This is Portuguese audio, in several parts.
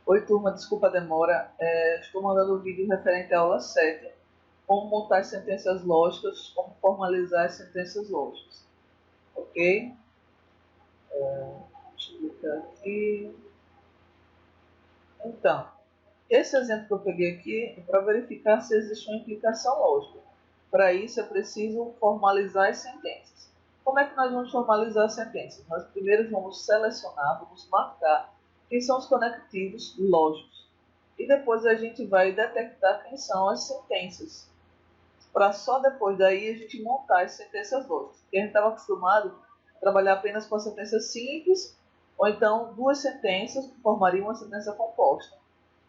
Oi, turma, desculpa a demora. Estou mandando um vídeo referente à aula 7, como montar as sentenças lógicas, como formalizar as sentenças lógicas. Ok? Deixa eu clicar aqui. Então, esse exemplo que eu peguei aqui é para verificar se existe uma implicação lógica. Para isso, eu preciso formalizar as sentenças. Como é que nós vamos formalizar as sentenças? Nós primeiro vamos selecionar, vamos marcar quem são os conectivos lógicos. E depois a gente vai detectar quem são as sentenças. Para só depois daí a gente montar as sentenças lógicas. Porque a gente estava acostumado a trabalhar apenas com a sentença simples, ou então duas sentenças que formariam uma sentença composta.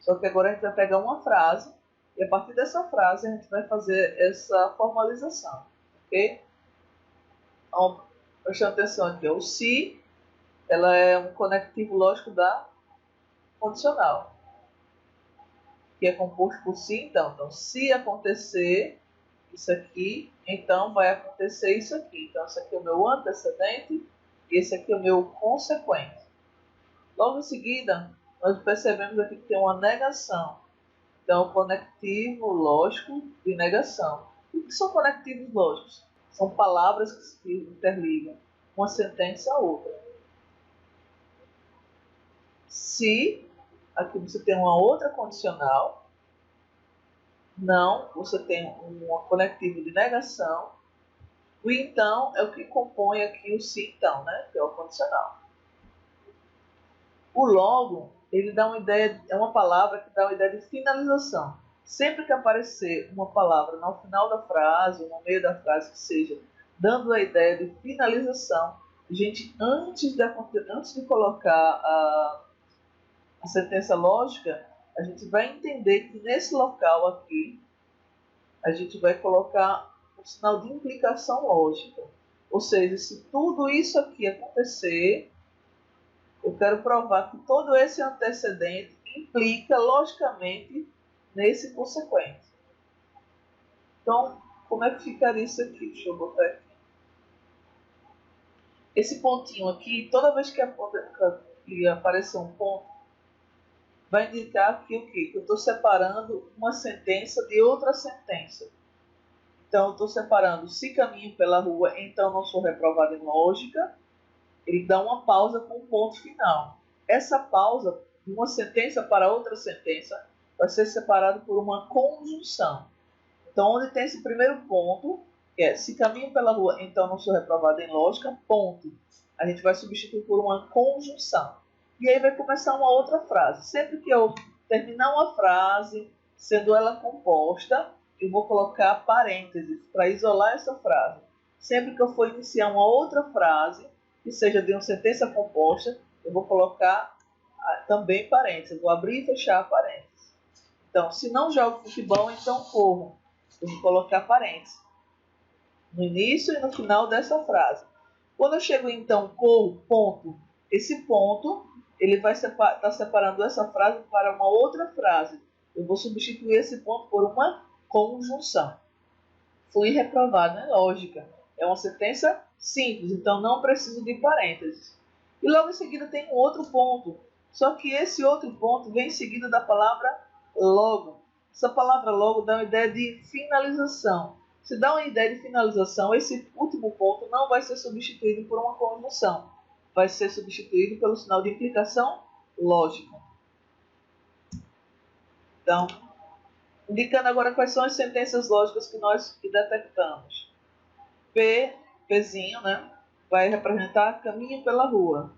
Só que agora a gente vai pegar uma frase e a partir dessa frase a gente vai fazer essa formalização, ok? Então, prestando atenção aqui, o se, ela é um conectivo lógico da condicional, que é composto por se, então. Então, se acontecer isso aqui, então vai acontecer isso aqui. Então, esse aqui é o meu antecedente e esse aqui é o meu consequente. Logo em seguida, nós percebemos aqui que tem uma negação. Então, conectivo lógico de negação. O que são conectivos lógicos? São palavras que se interligam uma sentença a outra. Se, aqui você tem uma outra condicional, não, você tem um conectivo de negação. O então é o que compõe aqui o se então, né? Que é o condicional. O logo, ele dá uma ideia, é uma palavra que dá uma ideia de finalização. Sempre que aparecer uma palavra no final da frase, ou no meio da frase que seja, dando a ideia de finalização, a gente, antes de colocar a sentença lógica, a gente vai entender que nesse local aqui, a gente vai colocar um sinal de implicação lógica. Ou seja, se tudo isso aqui acontecer, eu quero provar que todo esse antecedente implica logicamente nesse consequente. Então, como é que ficaria isso aqui? Deixa eu botar aqui. Esse pontinho aqui, toda vez que aparecer um ponto, vai indicar que o quê? Que eu estou separando uma sentença de outra sentença. Então, eu estou separando se caminho pela rua, então não sou reprovado em lógica. Ele dá uma pausa com um ponto final. Essa pausa, de uma sentença para outra sentença, vai ser separado por uma conjunção. Então, onde tem esse primeiro ponto, que é se caminho pela rua, então não sou reprovado em lógica, ponto. A gente vai substituir por uma conjunção. E aí vai começar uma outra frase. Sempre que eu terminar uma frase, sendo ela composta, eu vou colocar parênteses para isolar essa frase. Sempre que eu for iniciar uma outra frase, que seja de uma sentença composta, eu vou colocar também parênteses. Eu vou abrir e fechar parênteses. Então, se não jogo futebol, então corro. Eu vou colocar parênteses no início e no final dessa frase. Quando eu chego então corro, ponto, esse ponto, ele vai estar separando essa frase para uma outra frase. Eu vou substituir esse ponto por uma conjunção. Fui reprovado em lógica. É uma sentença simples, então não preciso de parênteses. E logo em seguida tem um outro ponto. Só que esse outro ponto vem em seguida da palavra logo. Essa palavra logo dá uma ideia de finalização. Se dá uma ideia de finalização, esse último ponto não vai ser substituído por uma conjunção. Vai ser substituído pelo sinal de implicação lógica. Então, indicando agora quais são as sentenças lógicas que nós detectamos. Pzinho, né? Vai representar caminho pela rua.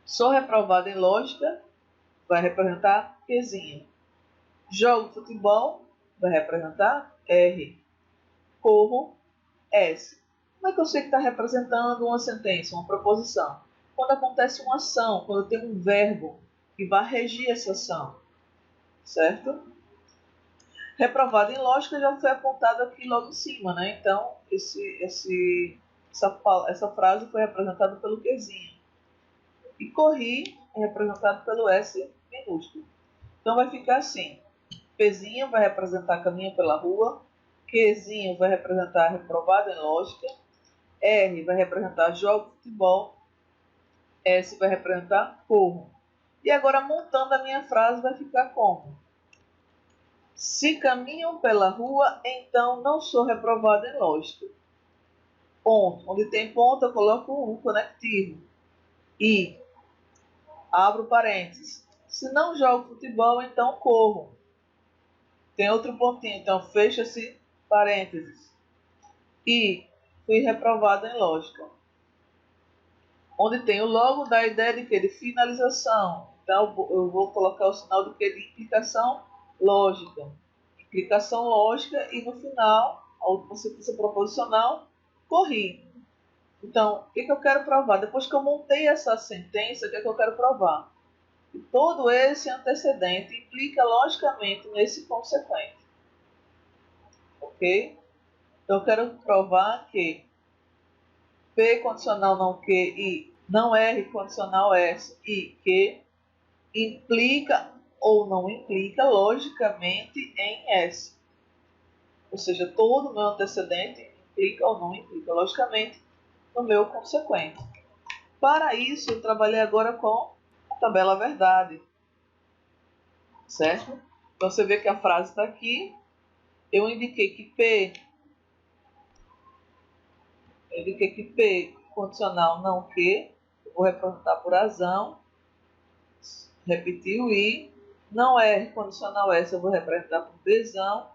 Sou reprovado em lógica, vai representar Qzinho. Jogo futebol, vai representar R. Corro, S. Como é que eu sei que está representando uma sentença, uma proposição? Quando acontece uma ação, quando tem um verbo que vai regir essa ação, certo? Reprovado em lógica já foi apontado aqui logo em cima, né? Então, essa frase foi representada pelo Qzinho. E corri é representado pelo S minúsculo. Então vai ficar assim. Pzinho vai representar caminho pela rua. Qzinho vai representar reprovado em lógica. R vai representar jogo de futebol. S vai representar corro. E agora, montando a minha frase, vai ficar como? Se caminham pela rua, então não sou reprovado em lógica. Ponto. Onde tem ponto, eu coloco um conectivo. E abro parênteses. Se não jogo futebol, então corro. Tem outro pontinho, então fecha-se parênteses. E fui reprovado em lógica. Onde tem o logo da ideia de que? De finalização. Então eu vou colocar o sinal do que? De implicação lógica. Implicação lógica e no final, a última sentença proposicional, corri. Então, o que eu quero provar? Depois que eu montei essa sentença, o que eu quero provar? Que todo esse antecedente implica logicamente nesse consequente. Ok? Então, eu quero provar que P condicional não Q e não R condicional S e Q implica ou não implica logicamente em S. Ou seja, todo o meu antecedente implica ou não implica logicamente no meu consequente. Para isso, eu trabalhei agora com a tabela verdade. Certo? Então, você vê que a frase está aqui. Eu indiquei que P condicional não que, eu vou representar por razão, repetir o I, não R condicional S, eu vou representar por desão,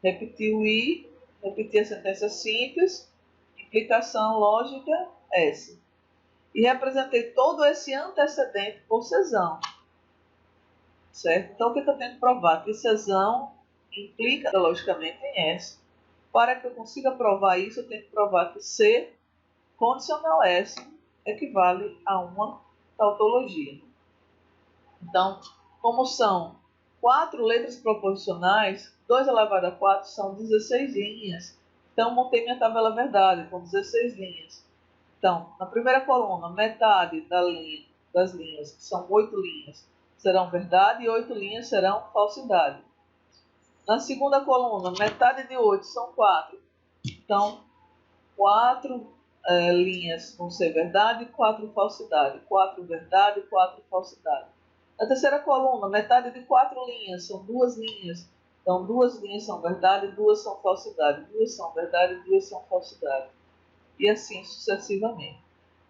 repetir o I, repetir a sentença simples, implicação lógica S. E representei todo esse antecedente por cesão. Certo? Então, o que eu tenho que provar? Que cesão implica logicamente em S. Para que eu consiga provar isso, eu tenho que provar que C condicional S equivale a uma tautologia. Então, como são 4 letras proposicionais, 2 elevado a 4 são 16 linhas. Então, montei minha tabela verdade com 16 linhas. Então, na primeira coluna, metade das linhas, que são 8 linhas, serão verdade e 8 linhas serão falsidade. Na segunda coluna, metade de 8 são 4. Então, 4 linhas vão ser verdade e 4 falsidade. 4 verdade e 4 falsidade. Na terceira coluna, metade de 4 linhas são 2 linhas. Então, 2 linhas são verdade e 2 são falsidade. 2 são verdade e 2 são falsidade. E assim sucessivamente.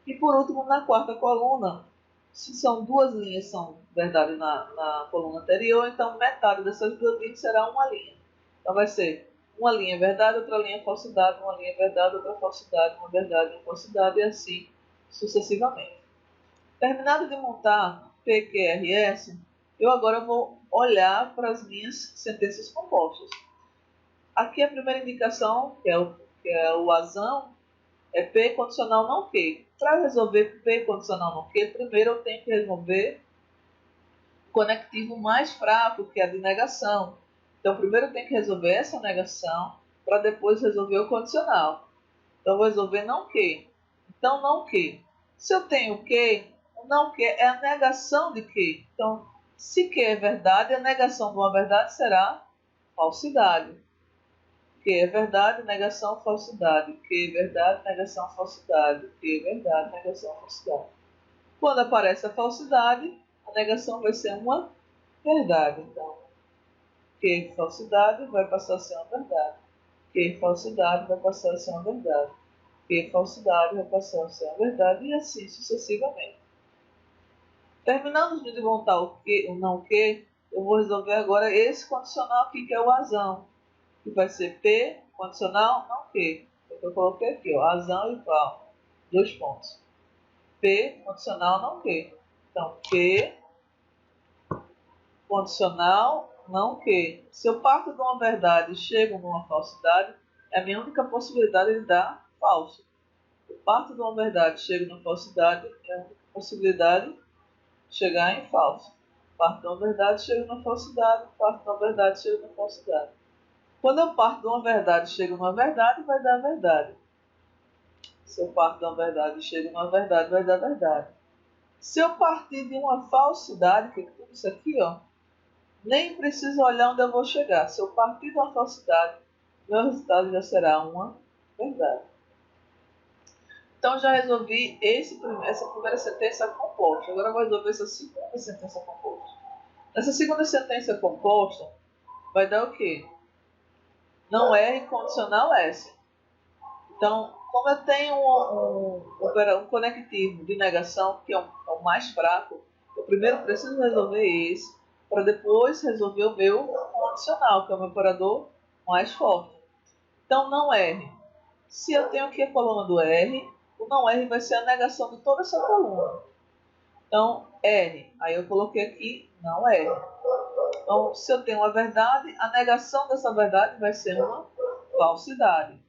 E por último, na quarta coluna, se são 2 linhas são verdade na coluna anterior, então metade dessas 2 linhas será uma linha. Então vai ser uma linha verdade, outra linha falsidade, uma linha verdade, outra falsidade, uma verdade, uma falsidade, e assim sucessivamente. Terminado de montar PQRS, eu agora vou olhar para as minhas sentenças compostas. Aqui a primeira indicação, que é o azão, é P condicional não Q. Para resolver P condicional não Q, primeiro eu tenho que resolver o conectivo mais fraco, que é a de negação. Então, primeiro eu tenho que resolver essa negação, para depois resolver o condicional. Então, eu vou resolver não Q. Então, não Q. Se eu tenho Q, o não Q é a negação de Q. Então, se Q é verdade, a negação de uma verdade será falsidade. Que é verdade, negação, falsidade. Que é verdade, negação, falsidade. Que é verdade, negação, falsidade. Quando aparece a falsidade, a negação vai ser uma verdade. Então, que falsidade vai passar a ser uma verdade. Que falsidade vai passar a ser uma verdade. Que falsidade vai passar a ser uma verdade, e assim sucessivamente. Terminando de montar o não que, eu vou resolver agora esse condicional aqui, que é o azão, que vai ser P condicional não Q. Eu coloquei aqui, ó, razão igual, 2 pontos. P condicional não Q. Então, Q condicional não Q. Se eu parto de uma verdade e chego numa falsidade, é a minha única possibilidade de dar falso. Se eu parto de uma verdade e chego numa falsidade, é a única possibilidade de chegar em falso. Parto de uma verdade e chego numa falsidade, parto de uma verdade e chego numa falsidade. Quando eu parto de uma verdade e chego numa verdade, vai dar verdade. Se eu parto de uma verdade e chego numa verdade, vai dar verdade. Se eu partir de uma falsidade, que é tudo isso aqui, ó, nem preciso olhar onde eu vou chegar. Se eu partir de uma falsidade, meu resultado já será uma verdade. Então, já resolvi essa primeira sentença composta. Agora eu vou resolver essa segunda sentença composta. Essa segunda sentença composta vai dar o quê? Não R condicional S. Então, como eu tenho um conectivo de negação, que é o mais fraco, eu primeiro preciso resolver esse, para depois resolver o meu condicional, que é o meu operador mais forte. Então, não R. Se eu tenho aqui a coluna do R, o não R vai ser a negação de toda essa coluna. Então, R. Aí eu coloquei aqui não R. Então, se eu tenho uma verdade, a negação dessa verdade vai ser uma falsidade.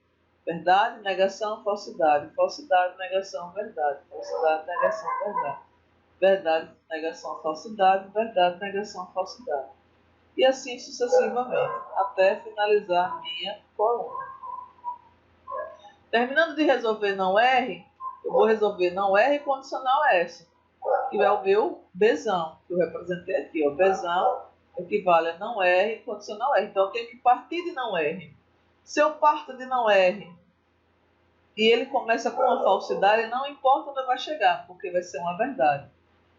Verdade, negação, falsidade. Falsidade, negação, verdade. Falsidade, negação, verdade. Verdade, negação, falsidade. Verdade, negação, falsidade. E assim sucessivamente, até finalizar minha coluna. Terminando de resolver não R, eu vou resolver não R condicional S, que é o meu Bzão, que eu representei aqui. O Bzão equivale a não R condicional R. Então eu tenho que partir de não R. Se eu parto de não R e ele começa com uma falsidade, não importa onde vai chegar, porque vai ser uma verdade.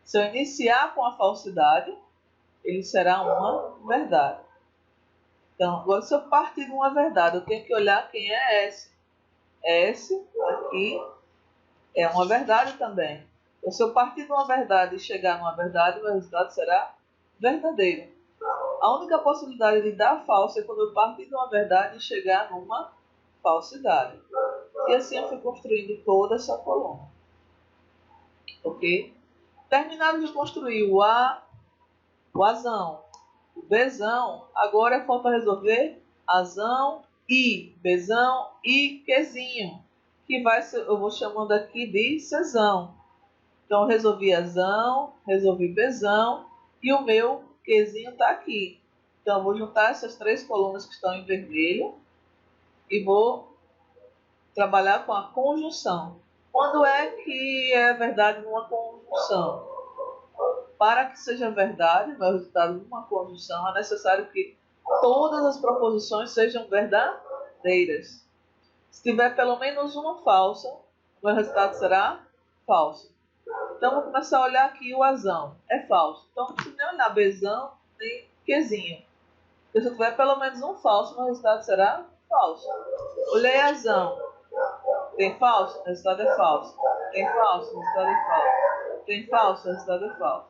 Se eu iniciar com a falsidade, ele será uma verdade. Então, agora se eu partir de uma verdade, eu tenho que olhar quem é S. S aqui é uma verdade também. Então, se eu partir de uma verdade e chegar numa verdade, o meu resultado será verdadeiro. A única possibilidade de dar falso é quando eu partir de uma verdade e chegar numa falsidade. E assim eu fui construindo toda essa coluna. Ok? Terminado de construir o A, o Azão, o Bzão, agora falta resolver Azão e Bzão e Qzinho, que vai ser, eu vou chamando aqui de Czão. Então, resolvi Azão, resolvi Bzão e o meu Qzinho está aqui. Então, eu vou juntar essas três colunas que estão em vermelho e vou trabalhar com a conjunção. Quando é que é verdade numa conjunção? Para que seja verdade, o resultado de uma conjunção, é necessário que todas as proposições sejam verdadeiras. Se tiver pelo menos uma falsa, o meu resultado será falso. Então, vou começar a olhar aqui o Azão. É falso. Então, não preciso nem olhar Bzão nem Qzinho. Se eu tiver pelo menos um falso, o meu resultado será falso. Olhei Azão. Tem falso? O resultado é falso. Tem falso? O resultado é falso. Tem falso? O resultado é falso.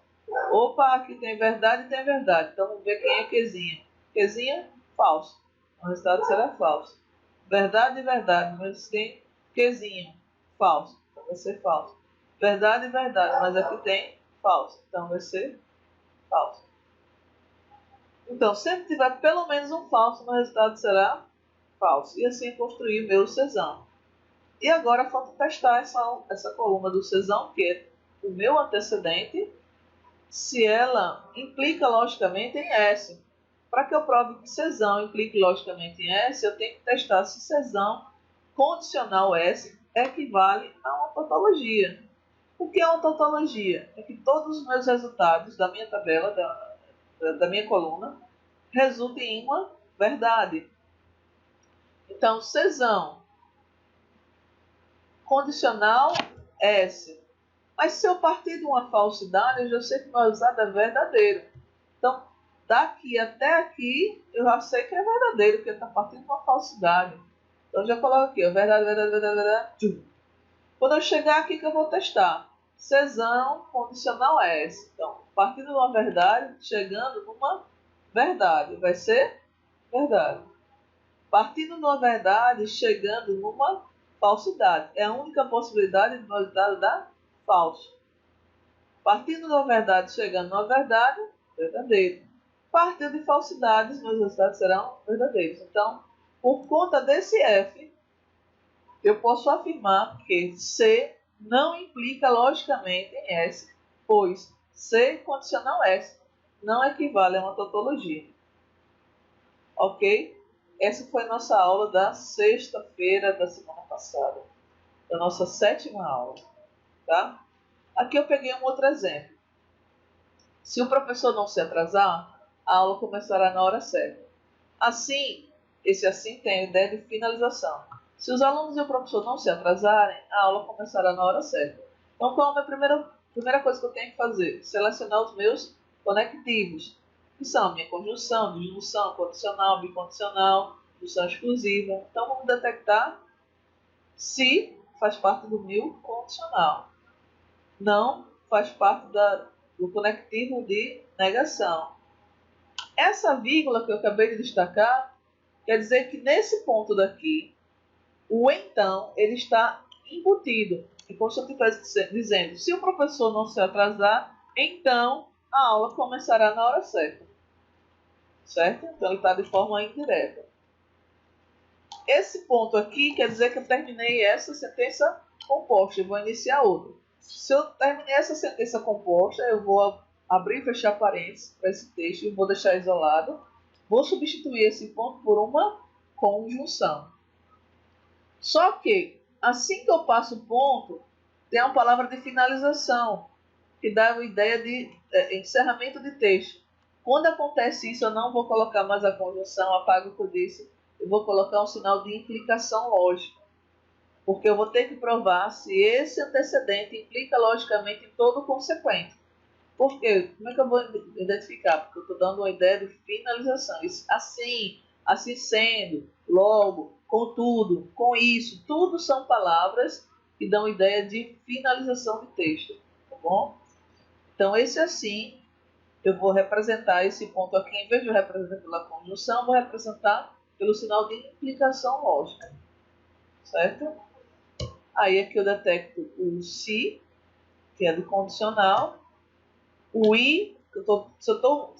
Opa, aqui tem verdade e tem verdade. Então, vamos ver quem é Qzinho. Qzinho, falso. O resultado será falso. Verdade e verdade, mas tem Qzinho, falso. Então, vai ser falso. Verdade e verdade, mas aqui tem falso. Então, vai ser falso. Então, sempre que tiver pelo menos um falso, o resultado será falso. E assim construir meu Czão. E agora falta testar essa coluna do Czão, que é o meu antecedente, se ela implica logicamente em S. Para que eu prove que Czão implique logicamente em S, eu tenho que testar se Czão condicional S equivale a uma tautologia. O que é uma tautologia? É que todos os meus resultados da minha tabela, da minha coluna, resultem em uma verdade. Então, Czão condicional S. Mas se eu partir de uma falsidade, eu já sei que o meu resultado é verdadeiro. Então, daqui até aqui, eu já sei que é verdadeiro, porque está partindo de uma falsidade. Então, eu já coloco aqui, verdade, verdade, verdade, verdade. Quando eu chegar aqui que eu vou testar, Czão condicional S. Então, partindo de uma verdade, chegando numa verdade, vai ser verdade. Partindo de uma verdade, chegando numa falsidade. É a única possibilidade do resultado dar falso. Partindo de uma verdade, chegando numa verdade, verdadeiro. Partindo de falsidades, meus resultados serão verdadeiros. Então, por conta desse F, eu posso afirmar que C não implica logicamente em S, pois C condicional S não equivale a uma tautologia. Ok? Essa foi nossa aula da sexta-feira da semana passada, da nossa 7ª aula. Tá? Aqui eu peguei um outro exemplo. Se o professor não se atrasar, a aula começará na hora certa. Assim, esse assim tem a ideia de finalização. Se os alunos e o professor não se atrasarem, a aula começará na hora certa. Então, qual é a primeira coisa que eu tenho que fazer? Selecionar os meus conectivos, que são a minha conjunção, disjunção, condicional, bicondicional, junção exclusiva. Então, vamos detectar se faz parte do meu condicional. Não faz parte do conectivo de negação. Essa vírgula que eu acabei de destacar quer dizer que nesse ponto daqui, o então ele está embutido. É como se eu estivesse dizendo, se o professor não se atrasar, então a aula começará na hora certa. Certo? Então ele está de forma indireta. Esse ponto aqui quer dizer que eu terminei essa sentença composta. Eu vou iniciar outra. Se eu terminei essa sentença composta, eu vou abrir e fechar parênteses para esse texto e vou deixar isolado. Vou substituir esse ponto por uma conjunção. Só que, assim que eu passo o ponto, tem uma palavra de finalização, que dá uma ideia de encerramento de texto. Quando acontece isso, eu não vou colocar mais a conjunção, apago o que eu disse, eu vou colocar um sinal de implicação lógica. Porque eu vou ter que provar se esse antecedente implica logicamente em todo o consequente. Por quê? Como é que eu vou identificar? Porque eu estou dando uma ideia de finalização. Isso, assim sendo, logo, contudo, com isso, tudo são palavras que dão ideia de finalização de texto. Tá bom? Então, esse assim, eu vou representar esse ponto aqui, em vez de eu representar pela conjunção, eu vou representar pelo sinal de implicação lógica. Certo? Aí aqui eu detecto o se, que é do condicional, o i, se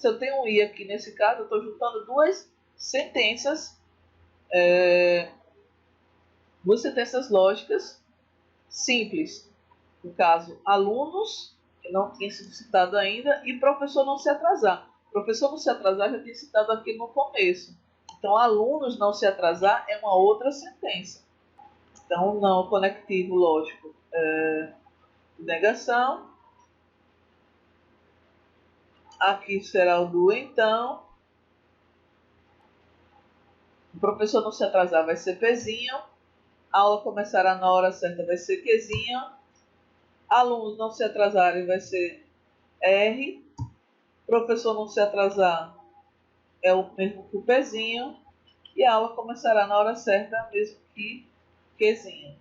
eu tenho um i aqui nesse caso, eu estou juntando duas sentenças lógicas simples. No caso, alunos, que não tinha sido citado ainda, e professor não se atrasar. Professor não se atrasar já tinha citado aqui no começo. Então, alunos não se atrasar é uma outra sentença. Então, não conectivo lógico negação. Aqui será o do então. O professor não se atrasar vai ser Pzinho. A aula começará na hora certa, vai ser Qzinho. Alunos não se atrasarem, vai ser R. Professor não se atrasar é o mesmo que o Pzinho. E a aula começará na hora certa, mesmo que Qzinho.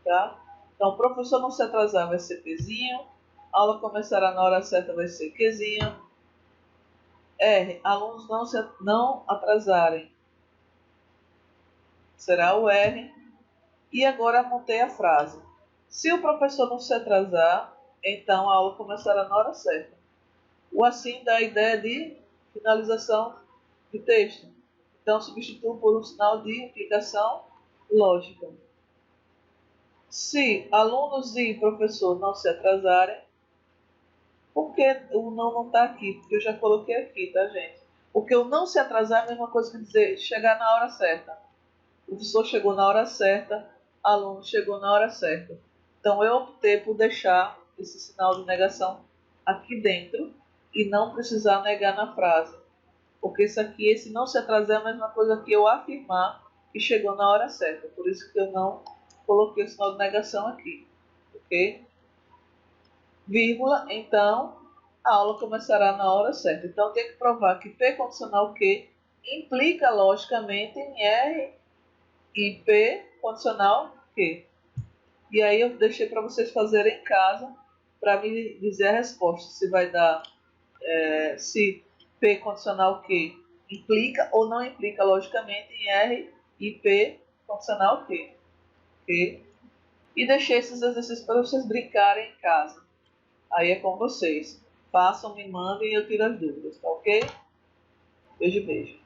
Tá? Então, professor não se atrasar vai ser Pzinho. A aula começará na hora certa, vai ser Qzinho. R. Alunos não atrasarem, será o R. E agora montei a frase. Se o professor não se atrasar, então a aula começará na hora certa. O assim dá a ideia de finalização de texto. Então substituo por um sinal de implicação lógica. Se alunos e professor não se atrasarem, por que o não está aqui? Porque eu já coloquei aqui, tá, gente? Porque o não se atrasar é a mesma coisa que dizer chegar na hora certa. O professor chegou na hora certa, aluno chegou na hora certa. Então eu optei por deixar esse sinal de negação aqui dentro e não precisar negar na frase. Porque isso aqui, esse não se atrasar é a mesma coisa que eu afirmar que chegou na hora certa. Por isso que eu não coloquei o sinal de negação aqui. Ok? Vírgula, então a aula começará na hora certa. Então tem que provar que P condicional Q implica logicamente em R e P condicional Q. E aí eu deixei para vocês fazerem em casa para me dizer a resposta. Se vai dar se P condicional Q implica ou não implica logicamente em R e P condicional Q. Ok? E deixei esses exercícios para vocês brincarem em casa. Aí é com vocês. Façam, me mandem e eu tiro as dúvidas, tá ok? Beijo, beijo.